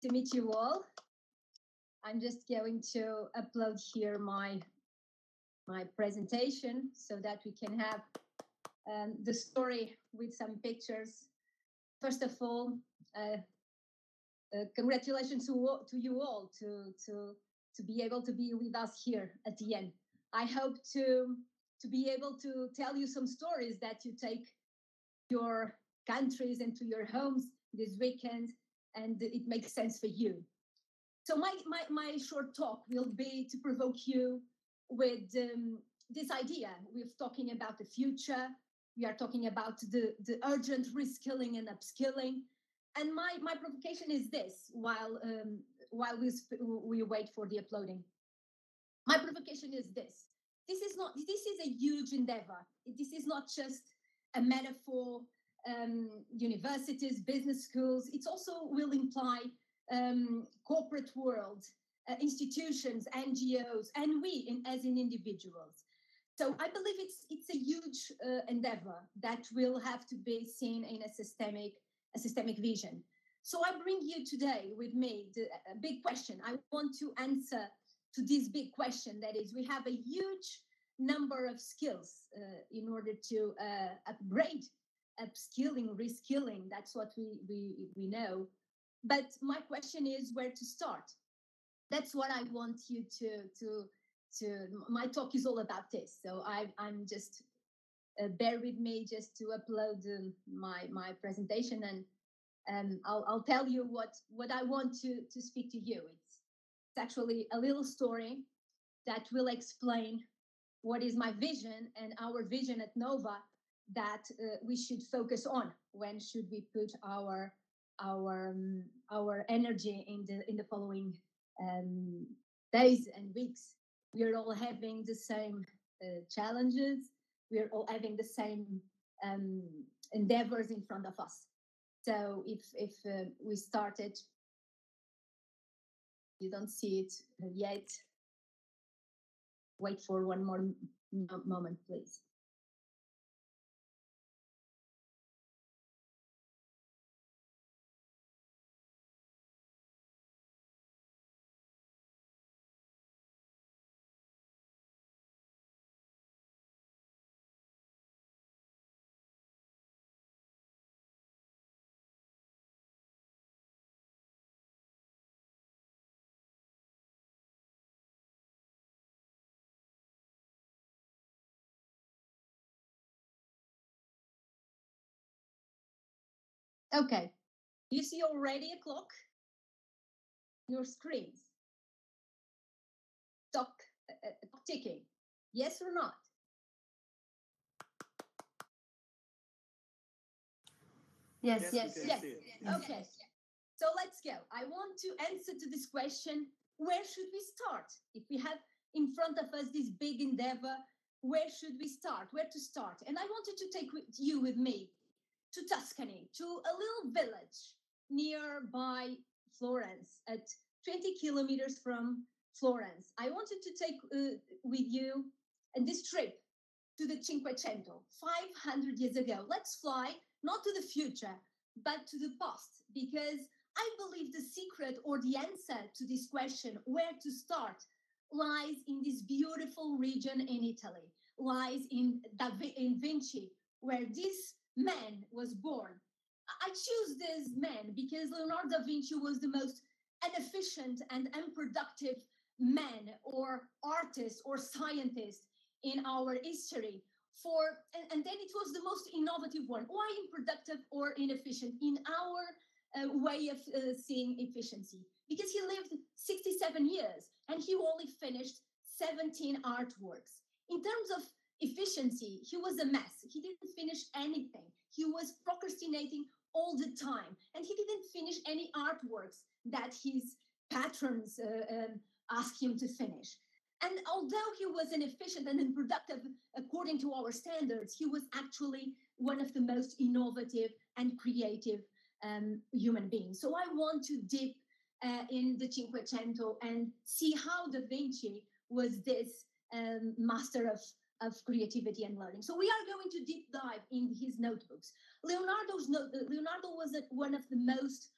To meet you all. I'm just going to upload here my presentation so that we can have the story with some pictures. First of all, congratulations to you all to be able to be with us here at the end. I hope to be able to tell you some stories that you take your countries and to your homes this weekend, and it makes sense for you. So my short talk will be to provoke you with this idea. We're talking about the future. We are talking about the urgent reskilling and upskilling. And my provocation is this, while we wait for the uploading. My provocation is this. This is a huge endeavor. This is not just a metaphor, universities, business schools. It also will imply corporate world, institutions, NGOs, and we as individuals. So I believe it's a huge endeavor that will have to be seen in a systemic vision. So I bring you today with me a big question. I want to answer to this big question, that is, we have a huge number of skills in order to upgrade, upskilling, reskilling. That's what we know. But my question is where to start. That's what I want you to my talk is all about this. So I'm just bear with me just to upload my presentation, and I'll tell you what I want to speak to you. It's actually a little story that will explain what is my vision and our vision at Nova that we should focus on. When should we put our energy in the following days and weeks? We are all having the same challenges. We are all having the same endeavors in front of us. So if we started, you don't see it yet. Wait for one more moment, please. Okay, you see already a clock? Your screens. Clock ticking. Yes or not? Yes. Okay, so let's go. I want to answer to this question. Where should we start? If we have in front of us this big endeavor, where should we start? Where to start? And I wanted to take you with me to Tuscany, to a little village nearby Florence, at 20 kilometers from Florence. I wanted to take with you in this trip to the Cinquecento, 500 years ago. Let's fly, not to the future, but to the past, because I believe the secret or the answer to this question, where to start, lies in this beautiful region in Italy, lies in Vinci, where this man was born. I choose this man because Leonardo da Vinci was the most inefficient and unproductive man or artist or scientist in our history. And then it was the most innovative one. Why unproductive or inefficient in our way of seeing efficiency? Because he lived 67 years and he only finished 17 artworks. In terms of efficiency, he was a mess. He didn't finish anything. He was procrastinating all the time, and he didn't finish any artworks that his patrons asked him to finish. And although he was inefficient and unproductive according to our standards, he was actually one of the most innovative and creative human beings. So I want to dip in the Cinquecento and see how Da Vinci was this master of creativity and learning. So we are going to deep dive in his notebooks. Leonardo was one of the most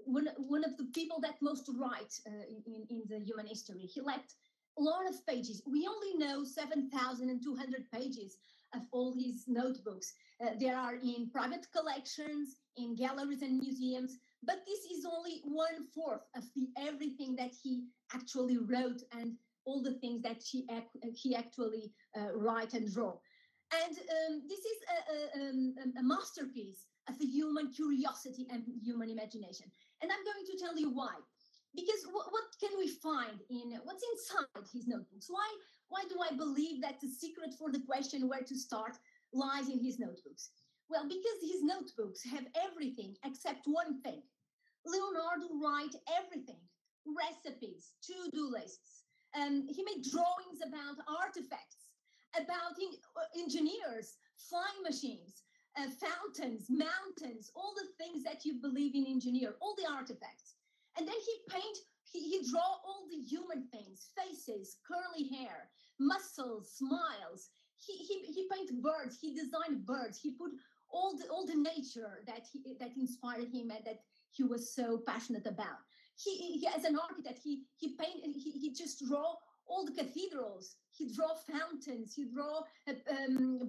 one of the people that most write in the human history. He left a lot of pages. We only know 7,200 pages of all his notebooks. There are in private collections, in galleries and museums, but this is only 1/4 of everything that he actually wrote and all the things that he actually write and draw. And this is a masterpiece of the human curiosity and human imagination. And I'm going to tell you why. Because what can we find in what's inside his notebooks? Why do I believe that the secret for the question where to start lies in his notebooks? Well, because his notebooks have everything except one thing. Leonardo write everything: recipes, to-do lists. He made drawings about artifacts, about engineers, flying machines, fountains, mountains, all the things that you believe in engineer, all the artifacts. And then he draw all the human things: faces, curly hair, muscles, smiles. He paint birds. He designed birds. He put all the nature that inspired him and that he was so passionate about. He as an architect, he just draw all the cathedrals. He draw fountains. He draw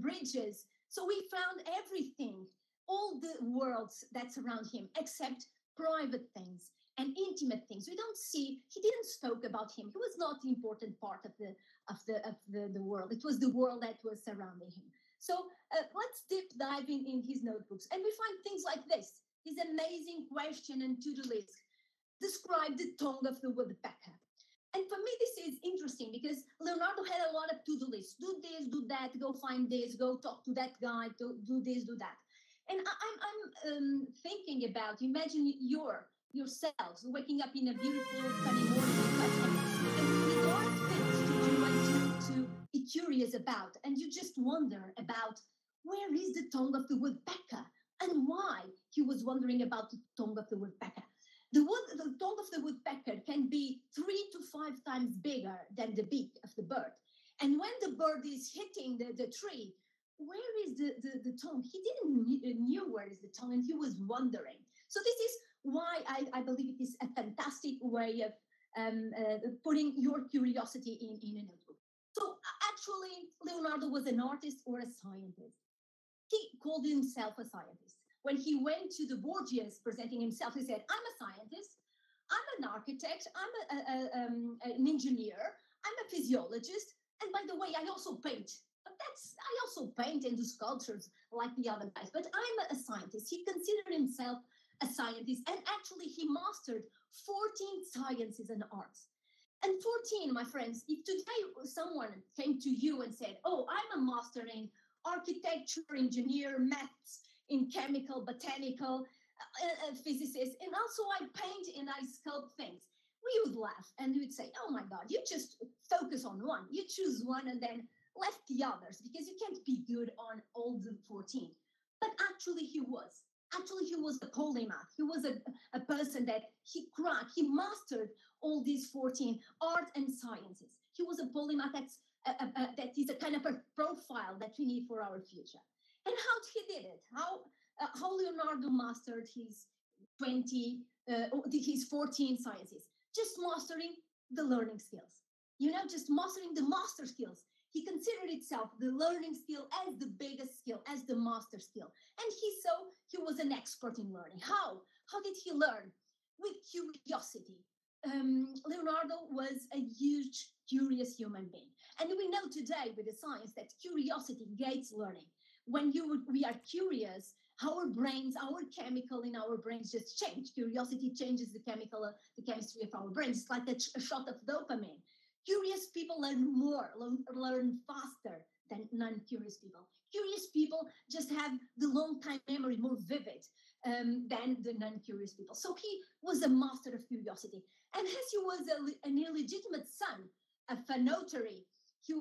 bridges. So we found everything, all the worlds that surround him, except private things and intimate things. We don't see. He didn't spoke about him. He was not the important part of the world. It was the world that was surrounding him. So let's deep dive in his notebooks, and we find things like this. His amazing question and to-do list describe the tongue of the woodpecker. And for me, this is interesting because Leonardo had a lot of to-do lists. Do this, do that, go find this, go talk to that guy, do this, do that. And I'm thinking about, imagine yourselves waking up in a beautiful sunny morning and with a lot of things to do and to be curious about. And you just wonder about where is the tongue of the woodpecker and why he was wondering about the tongue of the woodpecker. The tongue of the woodpecker can be 3 to 5 times bigger than the beak of the bird. And when the bird is hitting the tree, where is the tongue? He didn't knew where is the tongue, and he was wondering. So this is why I believe it is a fantastic way of putting your curiosity in a notebook. So actually, Leonardo was an artist or a scientist. He called himself a scientist. When he went to the Borgias presenting himself, he said, I'm a scientist, I'm an architect, I'm an engineer, I'm a physiologist, and by the way, I also paint. But I also paint and do sculptures like the other guys, but I'm a scientist. He considered himself a scientist, and actually he mastered 14 sciences and arts. And 14, my friends, if today someone came to you and said, oh, I'm a master in architecture, engineer, maths, in chemical, botanical, physicist, and also I paint and I sculpt things, we would laugh and we would say, oh my God, you just focus on one. You choose one and then left the others because you can't be good on all the 14. But actually he was. Actually, he was a polymath. He was a person that he mastered all these 14 arts and sciences. He was a polymath that is a kind of a profile that we need for our future. And how he did it? How Leonardo mastered his 14 sciences? Just mastering the learning skills. Just mastering the master skills. He considered itself the learning skill as the biggest skill, as the master skill. And he was an expert in learning. How? How did he learn? With curiosity. Leonardo was a huge, curious human being. And we know today with the science that curiosity gates learning. When we are curious, our brains, our chemical in our brains just change. Curiosity changes the chemistry of our brains. It's like a shot of dopamine. Curious people learn more, learn faster than non-curious people. Curious people just have the long-time memory more vivid than the non-curious people. So he was a master of curiosity. And as he was an illegitimate son of a notary,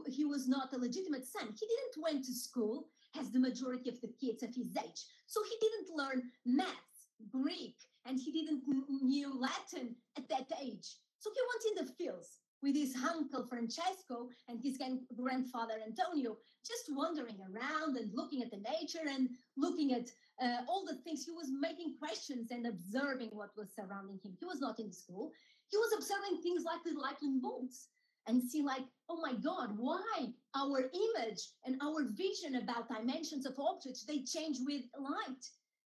he was not a legitimate son. He didn't went to school as the majority of the kids of his age. So he didn't learn maths, Greek, and he didn't knew Latin at that age. So he went in the fields with his uncle Francesco and his grandfather Antonio, just wandering around and looking at the nature and looking at all the things. He was making questions and observing what was surrounding him. He was not in school. He was observing things like the lightning bolts and see like, oh my God, why our image and our vision about dimensions of objects, they change with light.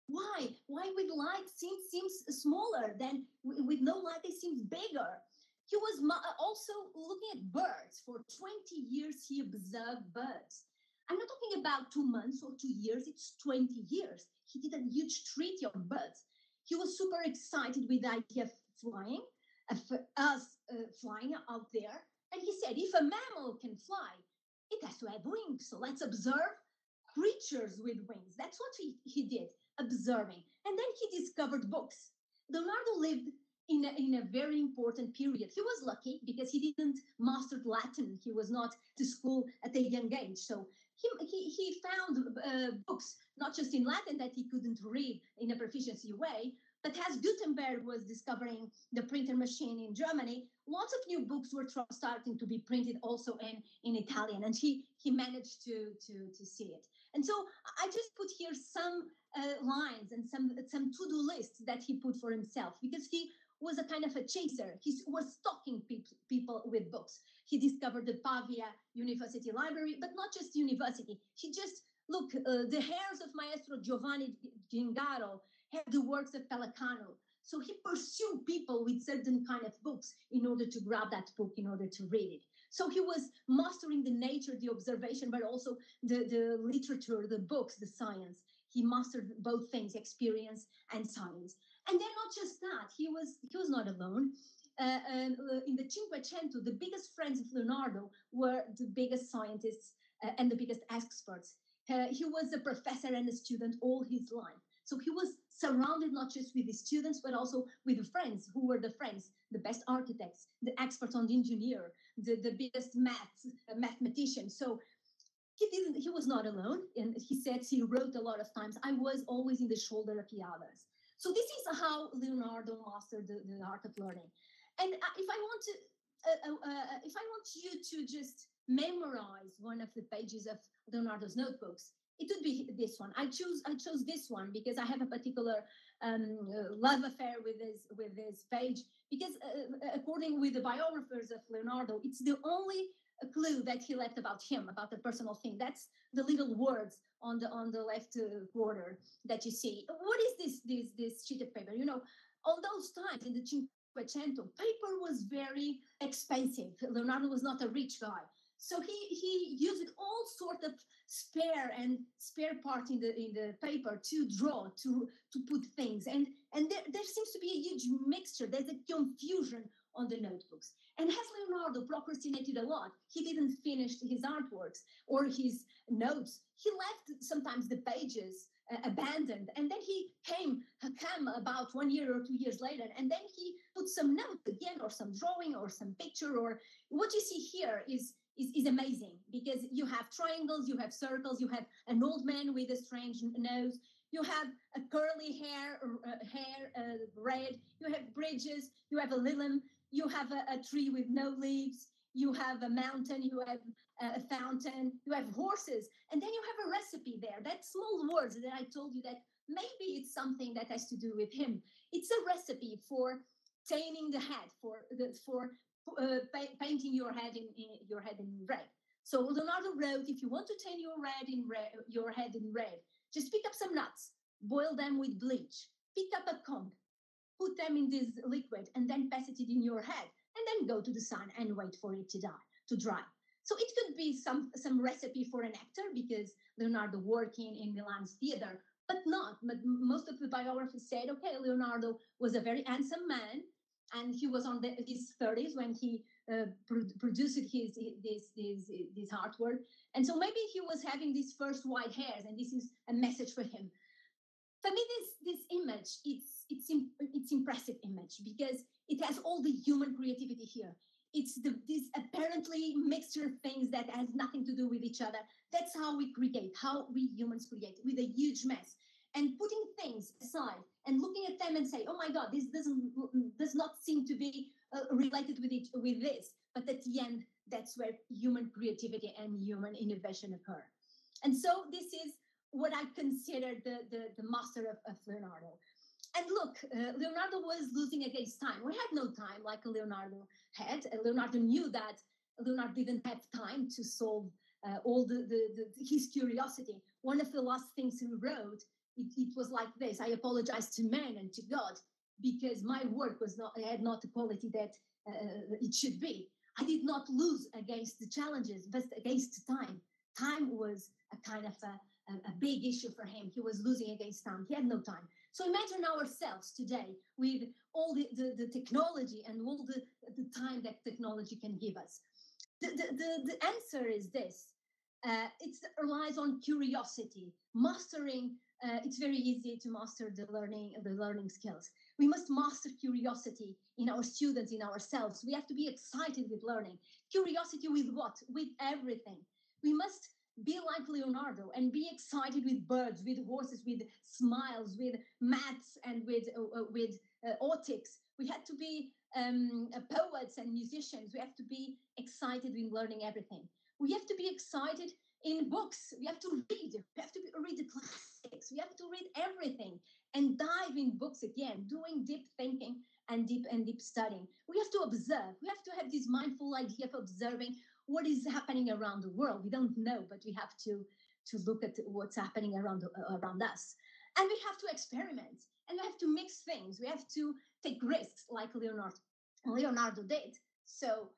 Why? Why with light seems smaller than with no light, they seem bigger. He was also looking at birds. For 20 years, he observed birds. I'm not talking about 2 months or 2 years, it's 20 years. He did a huge treaty on birds. He was super excited with the idea of flying, of us flying out there. And he said, if a mammal can fly, it has to have wings. So let's observe creatures with wings. That's what he did, observing. And then he discovered books. Leonardo lived in a very important period. He was lucky because he didn't master Latin. He was not to school at a young age. So he found books, not just in Latin that he couldn't read in a proficiency way, but as Gutenberg was discovering the printer machine in Germany, lots of new books were starting to be printed also in Italian, and he managed to see it. And so I just put here some lines and some to-do lists that he put for himself, because he was a kind of a chaser. He was stalking people with books. He discovered the Pavia University Library, but not just university. He just, look, the heirs of Maestro Giovanni Gingaro have the works of Pellicano. So he pursued people with certain kind of books in order to grab that book, in order to read it. So he was mastering the nature, the observation, but also the literature, the books, the science. He mastered both things, experience and science. And then not just that, he was not alone. In the Cinquecento, the biggest friends of Leonardo were the biggest scientists and the biggest experts. He was a professor and a student all his life. So he was surrounded not just with the students, but also with the friends. Who were the friends? The best architects, the experts on the engineer, the biggest mathematicians. So he was not alone. And he said, he wrote a lot of times, I was always in the shoulder of the others. So this is how Leonardo mastered the art of learning. And if I want you to just memorize one of the pages of Leonardo's notebooks, it would be this one. I chose this one because I have a particular love affair with this page, because according with the biographers of Leonardo, it's the only clue that he left about him, about the personal thing. That's the little words on the left border that you see. What is this sheet of paper? You know, on those times in the Cinquecento, paper was very expensive. Leonardo was not a rich guy. So he used all sort of spare part in the paper to draw, to put things. And there seems to be a huge mixture. There's a confusion on the notebooks. And as Leonardo procrastinated a lot, he didn't finish his artworks or his notes. He left sometimes the pages abandoned. And then he came about 1 year or 2 years later, and then he put some notes again, or some drawing, or some picture, or what you see here is amazing, because you have triangles, you have circles, you have an old man with a strange nose, you have a curly hair red, you have bridges, you have a lilium, you have a tree with no leaves, you have a mountain, you have a fountain, you have horses, and then you have a recipe there. That small words that I told you that maybe it's something that has to do with him. It's a recipe for tanning the head, for painting your head in red. So Leonardo wrote, if you want to tan your head in red, just pick up some nuts, boil them with bleach, pick up a comb, put them in this liquid, and then pass it in your head, and then go to the sun and wait for it to dry. So it could be some recipe for an actor, because Leonardo working in Milan's theater, but not. But most of the biographers said, okay, Leonardo was a very handsome man, and he was on his 30s when he produced this artwork. And so maybe he was having these first white hairs, and this is a message for him. For me, this image, it's impressive image, because it has all the human creativity here. It's this apparently mixture of things that has nothing to do with each other. That's how we create, how we humans create, with a huge mess. And putting things aside and looking at them and say, oh my God, this does not seem to be related with this. But at the end, that's where human creativity and human innovation occur. And so this is what I consider the master of Leonardo. And look, Leonardo was losing against time. We had no time like Leonardo had. Leonardo knew that Leonardo didn't have time to solve all his curiosity. One of the last things he wrote, it was like this: I apologize to man and to God because my work had not the quality that it should be. I did not lose against the challenges, but against time. Time was a kind of a big issue for him. He was losing against time. He had no time. So imagine ourselves today with all the technology and all the time that technology can give us. The answer is this. It relies on curiosity, mastering. It's very easy to master the learning skills. We must master curiosity in our students, in ourselves. We have to be excited with learning. Curiosity with what? With everything. We must be like Leonardo and be excited with birds, with horses, with smiles, with maths, and with optics. We have to be poets and musicians. We have to be excited in learning everything. We have to be excited in books. We have to read. We have to read the classics. We have to read everything and dive in books again, doing deep thinking and deep studying. We have to observe. We have to have this mindful idea of observing what is happening around the world. We don't know, but we have to look at what's happening around us. And we have to experiment, and we have to mix things. We have to take risks like Leonardo did. So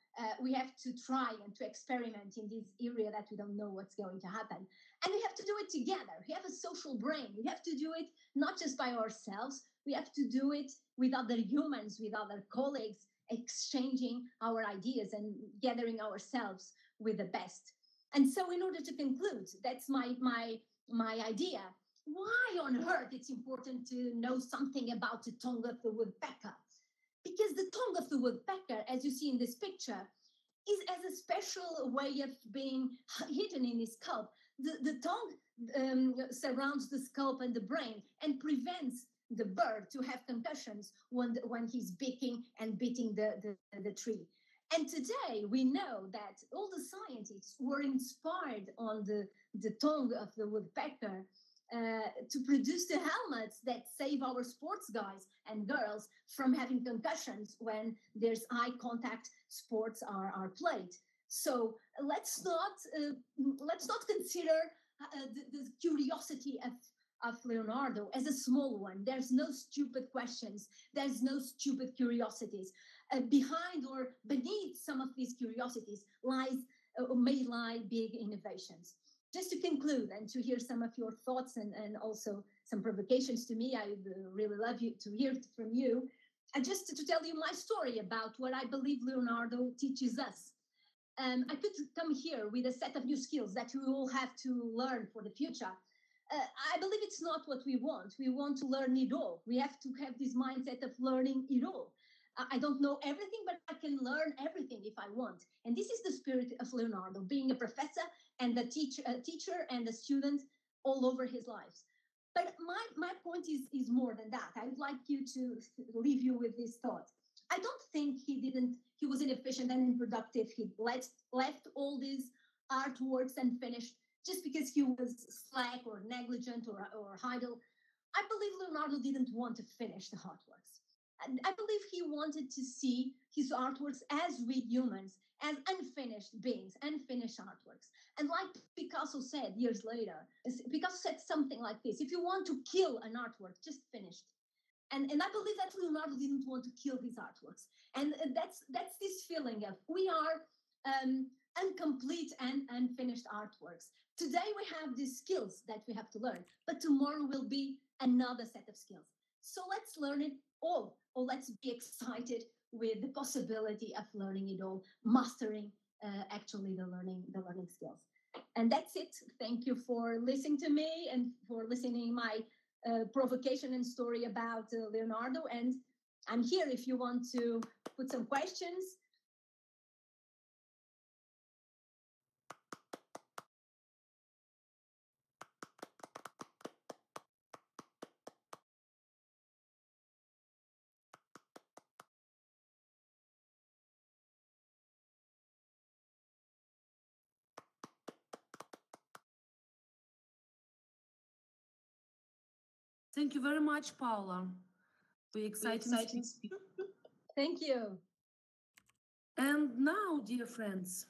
we have to try and to experiment in this area that we don't know what's going to happen. And we have to do it together. We have a social brain. We have to do it not just by ourselves. We have to do it with other humans, with other colleagues, exchanging our ideas and gathering ourselves with the best. And so in order to conclude, that's my idea. Why on earth it's important to know something about the tongue of the woodpecker? Because the tongue of the woodpecker, as you see in this picture, is as a special way of being hidden in his scalp. The tongue surrounds the scalp and the brain and prevents the bird to have concussions when he's beating the tree. And today we know that all the scientists were inspired on the tongue of the woodpecker to produce the helmets that save our sports guys and girls from having concussions when there's eye contact sports are played. So let's not consider the curiosity of Leonardo as a small one. There's no stupid questions. There's no stupid curiosities. Behind or beneath some of these curiosities may lie big innovations. Just to conclude and to hear some of your thoughts and also some provocations to me, I would really love to hear from you. And just to tell you my story about what I believe Leonardo teaches us. I could come here with a set of new skills that we all have to learn for the future. I believe it's not what we want. We want to learn it all. We have to have this mindset of learning it all. I don't know everything, but I can learn everything if I want. And this is the spirit of Leonardo, being a professor and a teacher and a student all over his life. But my point is more than that. I would like you to leave you with this thought. I don't think he was inefficient and unproductive. He left all these artworks unfinished just because he was slack or negligent or idle. I believe Leonardo didn't want to finish the artworks. And I believe he wanted to see his artworks as we humans, as unfinished beings, unfinished artworks. And like Picasso said years later, Picasso said something like this: if you want to kill an artwork, just finish it. And I believe that Leonardo didn't want to kill his artworks. And that's this feeling of we are incomplete and unfinished artworks. Today we have these skills that we have to learn, but tomorrow will be another set of skills. So let's learn it all, or let's be excited with the possibility of learning it all, mastering actually the learning skills. And that's it. Thank you for listening to me and for listening my provocation and story about Leonardo. And I'm here if you want to put some questions. Thank you very much, Paula. We're exciting. Thank you. And now, dear friends,